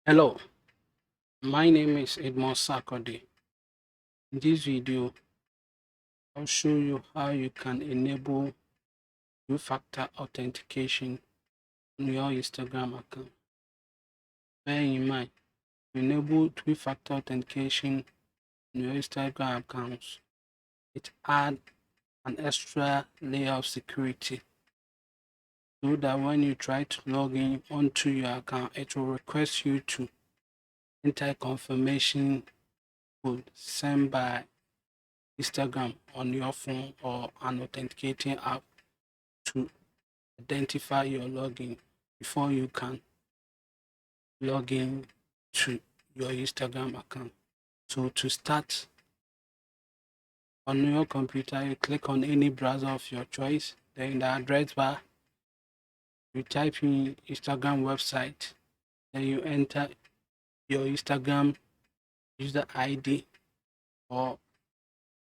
Hello, my name is Edmond Sakode. In this video, I'll show you how you can enable two-factor authentication on your Instagram account. Bear in mind, to enable two-factor authentication on your Instagram accounts, it adds an extra layer of security so that when you try to log in onto your account, it will request you to enter a confirmation code sent by Instagram on your phone or an authenticating app to identify your login before you can log in to your Instagram account. So to start, on your computer, you click on any browser of your choice. Then in the address bar, you type in Instagram website. Then you enter your Instagram user ID or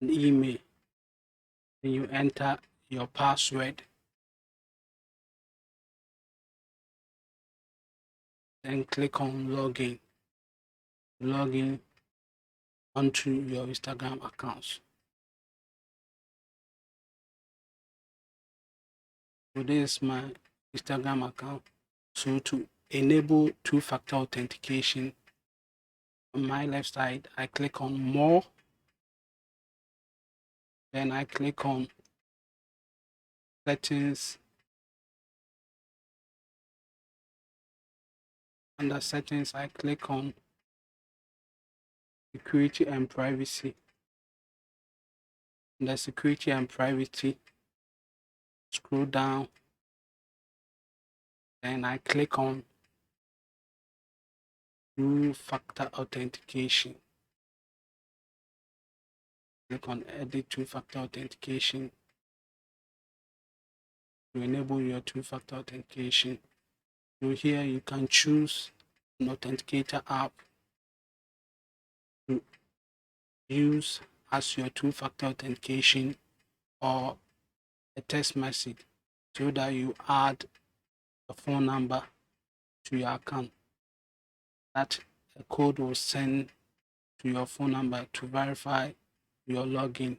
an email. Then you enter your password. Then click on login. Login onto your Instagram accounts. So this is my Instagram account. So to enable two-factor authentication, on my left side, I click on more. Then I click on settings. Under settings, I click on security and privacy. Under security and privacy, scroll down. Then I click on two-factor authentication. Click on edit two-factor authentication to enable your two-factor authentication. So here you can choose an authenticator app to use as your two-factor authentication or a text message so that you add a phone number to your account. That a code will send to your phone number to verify your login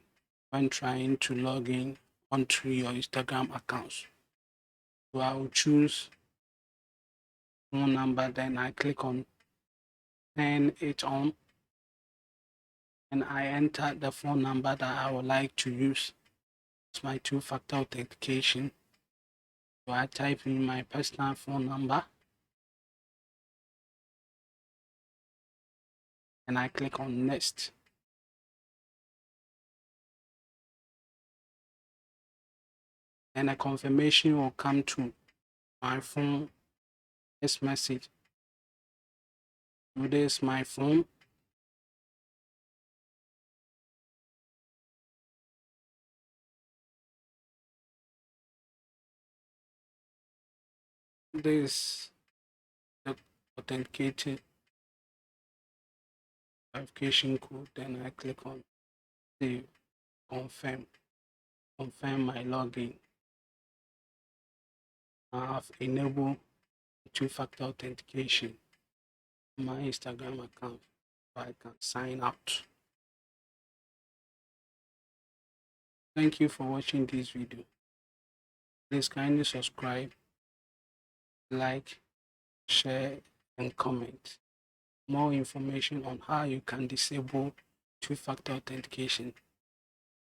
when trying to log in onto your Instagram accounts. So I will choose phone number, then I click on turn it on, and I enter the phone number that I would like to use. It's my two-factor authentication. So I type in my personal phone number and I click on next. And a confirmation will come to my phone. This message. So this is my phone. This the authenticated verification code. Then I click on save, confirm my login. I have enabled two-factor authentication on my Instagram account so I can sign out. Thank you for watching this video. Please kindly subscribe, like, share, and comment. More information on how you can disable two-factor authentication.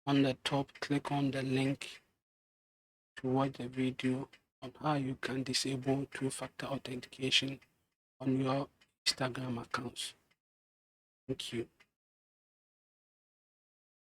On the top, click on the link to watch the video on how you can disable two-factor authentication on your Instagram accounts. Thank you.